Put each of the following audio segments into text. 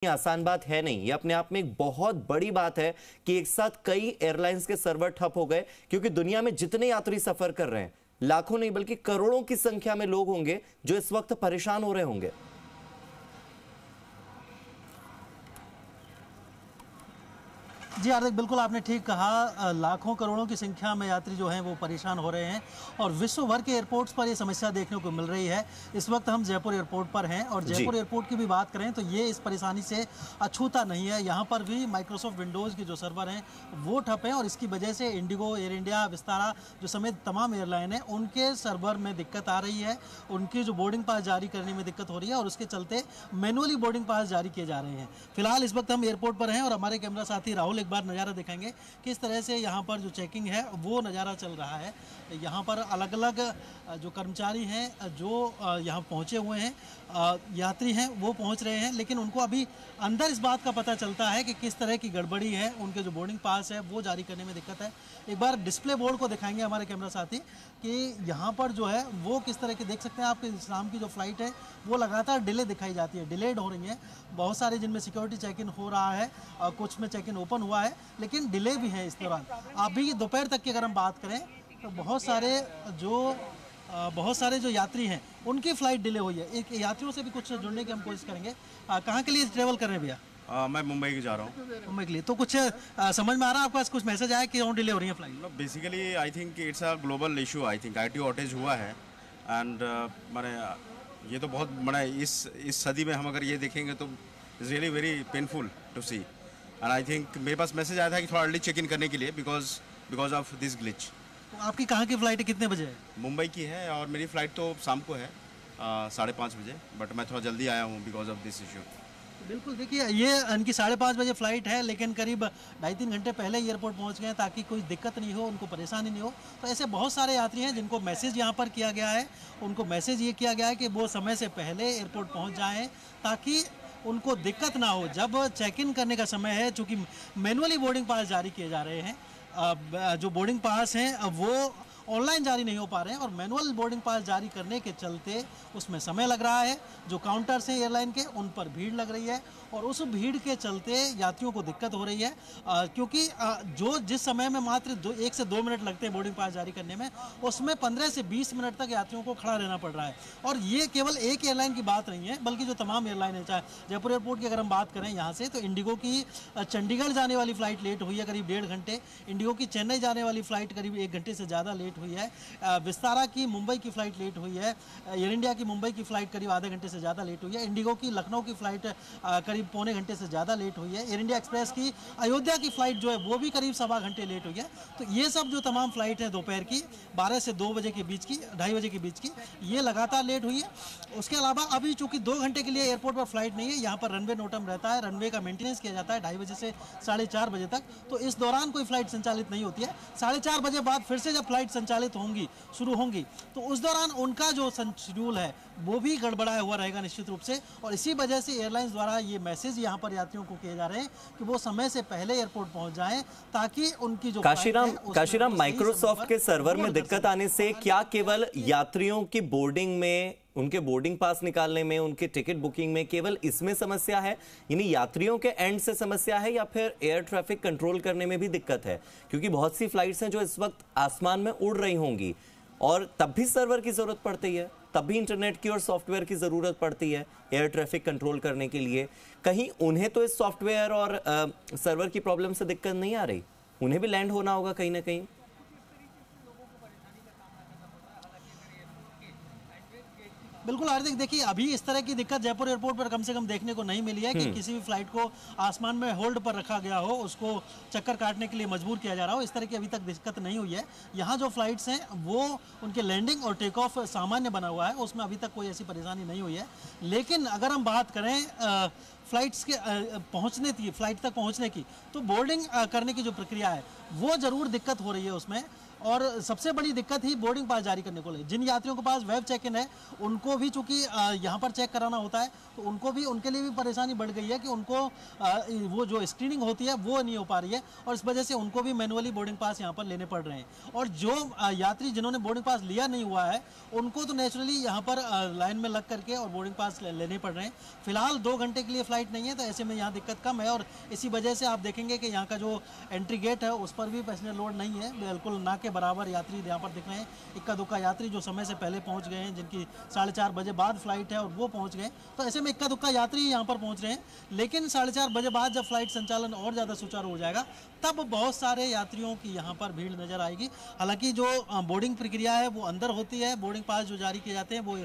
आसान बात है नहीं। ये अपने आप में एक बहुत बड़ी बात है कि एक साथ कई एयरलाइंस के सर्वर ठप हो गए, क्योंकि दुनिया में जितने यात्री सफर कर रहे हैं, लाखों नहीं बल्कि करोड़ों की संख्या में लोग होंगे जो इस वक्त परेशान हो रहे होंगे। जी हार्दिक, बिल्कुल आपने ठीक कहा। लाखों करोड़ों की संख्या में यात्री जो हैं वो परेशान हो रहे हैं और विश्व भर के एयरपोर्ट्स पर ये समस्या देखने को मिल रही है। इस वक्त हम जयपुर एयरपोर्ट पर हैं और जयपुर एयरपोर्ट की भी बात करें तो ये इस परेशानी से अछूता नहीं है। यहाँ पर भी माइक्रोसॉफ्ट विंडोज़ के जो सर्वर हैं वो ठप हैं और इसकी वजह से इंडिगो, एयर इंडिया, विस्तारा जो समेत तमाम एयरलाइन हैं उनके सर्वर में दिक्कत आ रही है। उनकी जो बोर्डिंग पास जारी करने में दिक्कत हो रही है और उसके चलते मैनुअली बोर्डिंग पास जारी किए जा रहे हैं। फिलहाल इस वक्त हम एयरपोर्ट पर हैं और हमारे कैमरा साथी राहुल एक बार नज़ारा दिखाएंगे किस तरह से यहाँ पर जो चेकिंग है वो नज़ारा चल रहा है। यहाँ पर अलग अलग जो कर्मचारी हैं जो यहाँ पहुँचे हुए हैं, यात्री हैं वो पहुँच रहे हैं, लेकिन उनको अभी अंदर इस बात का पता चलता है कि किस तरह की गड़बड़ी है। उनके जो बोर्डिंग पास है वो जारी करने में दिक्कत है। एक बार डिस्प्ले बोर्ड को दिखाएंगे हमारे कैमरा साथी कि यहाँ पर जो है वो किस तरह की देख सकते हैं। आपके शाम की जो फ्लाइट है वो लगातार डिले दिखाई जाती है, डिलेड हो रही है। बहुत सारे जिनमें सिक्योरिटी चेक इन हो रहा है, कुछ में चेक इन ओपन हुआ है, लेकिन डिले भी है इस दौरान। अभी दोपहर तक की अगर हम बात करें तो बहुत सारे जो यात्री हैं उनकी फ़्लाइट डिले हुई है। एक यात्रियों से भी कुछ जुड़ने की हम कोशिश करेंगे। कहाँ के लिए ट्रेवल कर रहे हैं भैया? मैं मुंबई की जा रहा हूँ। मुंबई के लिए तो कुछ समझ में आ रहा है आपके पास? कुछ मैसेज आया कि क्यों डिले हो रही है flight? Basically I think it's a global issue. I think IT outage हुआ है एंड मैंने ये तो बहुत बड़ा इस सदी में हम अगर ये देखेंगे तो it's really very painful to see. And I think मेरे पास मैसेज आया था कि थोड़ा अर्ली चेक इन करने के लिए बिकॉज ऑफ दिस ग्लिच। तो आपकी कहाँ की फ़्लाइट है, कितने बजे है? मुंबई की है और मेरी फ़्लाइट तो शाम को है 5:30 बजे, बट मैं थोड़ा जल्दी आया हूँ बिकॉज ऑफ दिस इशू। बिल्कुल, देखिए ये इनकी 5:30 बजे फ़्लाइट है, लेकिन करीब 2.5-3 घंटे पहले एयरपोर्ट पहुंच गए हैं ताकि कोई दिक्कत नहीं हो, उनको परेशानी नहीं हो। तो ऐसे बहुत सारे यात्री हैं जिनको मैसेज यहाँ पर किया गया है। उनको मैसेज ये किया गया है कि वो समय से पहले एयरपोर्ट पहुँच जाएँ ताकि उनको दिक्कत ना हो। जब चेक इन करने का समय है, चूँकि मैनुअली बोर्डिंग पास जारी किए जा रहे हैं, जो बोर्डिंग पास हैं वो ऑनलाइन जारी नहीं हो पा रहे हैं और मैनुअल बोर्डिंग पास जारी करने के चलते उसमें समय लग रहा है। जो काउंटर्स हैं एयरलाइन के उन पर भीड़ लग रही है और उस भीड़ के चलते यात्रियों को दिक्कत हो रही है, क्योंकि जिस समय में मात्र 1 से 2 मिनट लगते हैं बोर्डिंग पास जारी करने में, उसमें 15 से 20 मिनट तक यात्रियों को खड़ा रहना पड़ रहा है। और ये केवल एक एयरलाइन की बात नहीं है बल्कि जो तमाम एयरलाइन है। चाहे जयपुर एयरपोर्ट की अगर हम बात करें यहाँ से, तो इंडिगो की चंडीगढ़ जाने वाली फ़्लाइट लेट हुई है करीब 1.5 घंटे। इंडिगो की चेन्नई जाने वाली फ़्लाइट करीब 1 घंटे से ज़्यादा लेट हुई है। विस्तारा की मुंबई की फ़्लाइट लेट हुई है। एयर इंडिया की मुंबई की फ़्लाइट करीब आधे घंटे से ज़्यादा लेट हुई है। इंडिगो की लखनऊ की फ़्लाइट करीब पौने घंटे से ज़्यादा लेट हुई है। एयर इंडिया एक्सप्रेस की अयोध्या की फ़्लाइट जो है वो भी करीब 1.25 घंटे लेट हुई है। तो ये सब जो तमाम फ़्लाइट है दोपहर की 12 से 2 बजे के बीच की, 2:30 बजे के बीच की, ये लगातार लेट हुई है। उसके अलावा अभी चूँकि 2 घंटे के लिए एयरपोर्ट पर फ्लाइट नहीं है, यहाँ पर रनवे नोटम रहता है, रनवे का मेंटेनेंस किया जाता है 2:30 बजे से 4:30 बजे तक। तो इस दौरान कोई फ़्लाइट संचालित नहीं होती है। 4:30 बजे बाद फिर से जब फ्लाइट संचालित शुरू होंगी तो उस दौरान उनका जो शेड्यूल है वो भी गड़बड़ाया हुआ रहेगा निश्चित रूप से। और इसी वजह से एयरलाइंस द्वारा ये मैसेज यहाँ पर यात्रियों को किए जा रहे हैं कि वो समय से पहले एयरपोर्ट पहुँच जाएं ताकि उनकी जो काशीराम, माइक्रोसॉफ्ट के सर्वर में दिक्कत आने से क्या केवल यात्रियों की बोर्डिंग में, उनके बोर्डिंग पास निकालने में, उनके टिकट बुकिंग में, केवल इसमें समस्या है, यानी यात्रियों के एंड से समस्या है, या फिर एयर ट्रैफिक कंट्रोल करने में भी दिक्कत है? क्योंकि बहुत सी फ्लाइट्स हैं जो इस वक्त आसमान में उड़ रही होंगी और तब भी सर्वर की जरूरत पड़ती है, तब भी इंटरनेट की और सॉफ्टवेयर की जरूरत पड़ती है एयर ट्रैफिक कंट्रोल करने के लिए। कहीं उन्हें तो इस सॉफ्टवेयर और सर्वर की प्रॉब्लम से दिक्कत नहीं आ रही? उन्हें भी लैंड होना होगा कहीं ना कहीं। बिल्कुल हार्दिक, देखिए अभी इस तरह की दिक्कत जयपुर एयरपोर्ट पर कम से कम देखने को नहीं मिली है कि किसी भी फ्लाइट को आसमान में होल्ड पर रखा गया हो, उसको चक्कर काटने के लिए मजबूर किया जा रहा हो। इस तरह की अभी तक दिक्कत नहीं हुई है। यहाँ जो फ्लाइट्स हैं वो उनके लैंडिंग और टेक ऑफ सामान्य बना हुआ है, उसमें अभी तक कोई ऐसी परेशानी नहीं हुई है। लेकिन अगर हम बात करें फ्लाइट्स के पहुँचने की, फ्लाइट तक पहुँचने की, तो बोर्डिंग करने की जो प्रक्रिया है वो ज़रूर दिक्कत हो रही है उसमें। और सबसे बड़ी दिक्कत ही बोर्डिंग पास जारी करने को ले। जिन यात्रियों के पास वेब चेक इन है उनको भी चूंकि यहाँ पर चेक कराना होता है, तो उनको भी, उनके लिए भी परेशानी बढ़ गई है कि उनको वो जो स्क्रीनिंग होती है वो नहीं हो पा रही है, और इस वजह से उनको भी मैनुअली बोर्डिंग पास यहाँ पर लेने पड़ रहे हैं। और जो यात्री जिन्होंने बोर्डिंग पास लिया नहीं हुआ है उनको तो नेचुरली यहाँ पर लाइन में लग करके और बोर्डिंग पास लेने पड़ रहे हैं। फिलहाल 2 घंटे के लिए फ्लाइट नहीं है, तो ऐसे में यहाँ दिक्कत कम है, और इसी वजह से आप देखेंगे कि यहाँ का जो एंट्री गेट है उस पर भी पैसेंजर लोड नहीं है, बिल्कुल ना के बराबर यात्री यहाँ पर दिख रहे हैं। इक्का दुक्का यात्री जो समय से पहले पहुँच गए हैं, जिनकी 4:30 बजे बाद फ्लाइट है और वो पहुँच गए, तो ऐसे में इक्का दुक्का यात्री यहाँ पर पहुँच रहे हैं। लेकिन 4:30 बजे बाद जब फ्लाइट संचालन और ज़्यादा सुचारू हो जाएगा तब बहुत सारे यात्रियों की यहाँ पर भीड़ नजर आएगी। हालांकि जो बोर्डिंग प्रक्रिया है वो अंदर होती है, बोर्डिंग पास जो जारी किए जाते हैं वो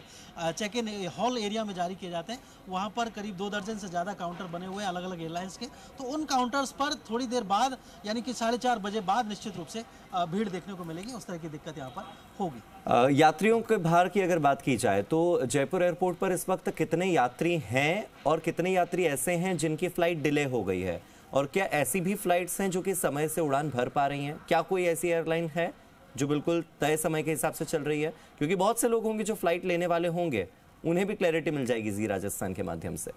चेक इन हॉल एरिया में जारी किए जाते हैं। वहाँ पर करीब 2 दर्जन से ज़्यादा काउंटर बने हुए हैं अलग अलग एयरलाइंस के, तो उन काउंटर्स पर थोड़ी देर बाद यानी कि 4:30 बजे बाद निश्चित रूप से भीड़ देखने को मिलेगी। उस तरह की दिक्कत यहाँ पर होगी। यात्रियों के भार की अगर बात की जाए तो जयपुर एयरपोर्ट पर इस वक्त कितने यात्री हैं और कितने यात्री ऐसे हैं जिनकी फ्लाइट डिले हो गई है, और क्या ऐसी भी फ्लाइट्स हैं जो कि समय से उड़ान भर पा रही हैं? क्या कोई ऐसी एयरलाइन है जो बिल्कुल तय समय के हिसाब से चल रही है? क्योंकि बहुत से लोग होंगे जो फ्लाइट लेने वाले होंगे, उन्हें भी क्लैरिटी मिल जाएगी जी राजस्थान के माध्यम से।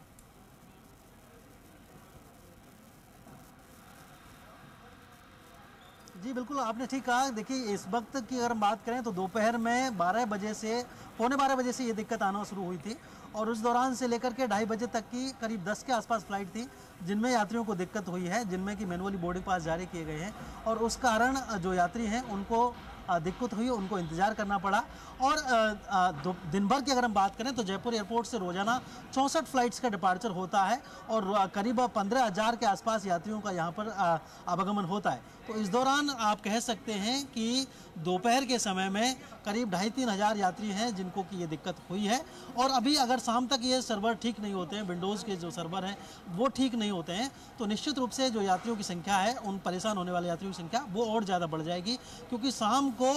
जी बिल्कुल, आपने ठीक कहा। देखिए, इस वक्त की अगर हम बात करें तो दोपहर में 12 बजे से पौने 12 बजे से ये दिक्कत आना शुरू हुई थी, और उस दौरान से लेकर के 2:30 बजे तक की करीब 10 के आसपास फ्लाइट थी जिनमें यात्रियों को दिक्कत हुई है, जिनमें कि मैनुअली बोर्डिंग पास जारी किए गए हैं, और उस कारण जो यात्री हैं उनको दिक्कत हुई, उनको इंतजार करना पड़ा। और दिन भर की अगर हम बात करें तो जयपुर एयरपोर्ट से रोजाना 64 फ्लाइट्स का डिपार्चर होता है, और करीब 15,000 के आसपास यात्रियों का यहाँ पर आवागमन होता है। तो इस दौरान आप कह सकते हैं कि दोपहर के समय में करीब 2,500-3 हज़ार यात्री हैं जिनको कि ये दिक्कत हुई है। और अभी अगर शाम तक ये सर्वर ठीक नहीं होते हैं, विंडोज़ के जो सर्वर हैं वो ठीक नहीं होते हैं, तो निश्चित रूप से जो यात्रियों की संख्या है, उन परेशान होने वाले यात्रियों की संख्या वो और ज़्यादा बढ़ जाएगी। क्योंकि शाम को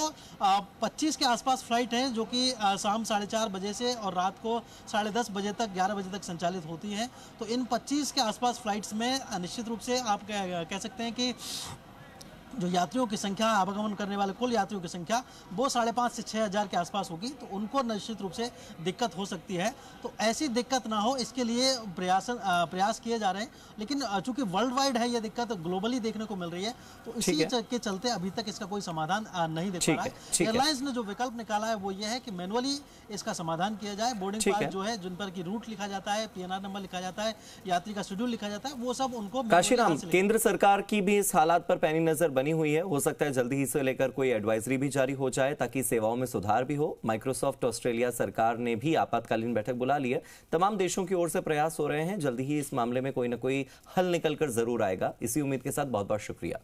25 के आसपास फ्लाइट हैं जो कि शाम 4:30 बजे से और रात को 10:30 बजे तक, 11 बजे तक संचालित होती हैं। तो इन 25 के आसपास फ्लाइट्स में निश्चित रूप से आप कह सकते हैं कि जो यात्रियों की संख्या, आवागमन करने वाले कुल यात्रियों की संख्या वो 5,500 से 6,000 के आसपास होगी, तो उनको निश्चित रूप से दिक्कत हो सकती है। तो ऐसी दिक्कत ना हो इसके लिए प्रयास किए जा रहे हैं, लेकिन चूंकि वर्ल्ड वाइड है ये दिक्कत, ग्लोबली देखने को मिल रही है, तो इसी के चलते अभी तक इसका कोई समाधान नहीं दिख रहा है। एयरलाइंस ने जो विकल्प निकाला है वो ये है कि मैनुअली इसका समाधान किया जाए। बोर्डिंग पास जो है, जिन पर की रूट लिखा जाता है, PNR नंबर लिखा जाता है, यात्री का शेड्यूल लिखा जाता है, वो सब उनको। काशीराम, केंद्र सरकार की भी इस हालात पर पैनी नजर बनी हुई है, हो सकता है जल्दी ही इसे लेकर कोई एडवाइजरी भी जारी हो जाए ताकि सेवाओं में सुधार भी हो। माइक्रोसॉफ्ट ऑस्ट्रेलिया सरकार ने भी आपातकालीन बैठक बुला ली है। तमाम देशों की ओर से प्रयास हो रहे हैं, जल्दी ही इस मामले में कोई ना कोई हल निकलकर जरूर आएगा। इसी उम्मीद के साथ बहुत बहुत शुक्रिया।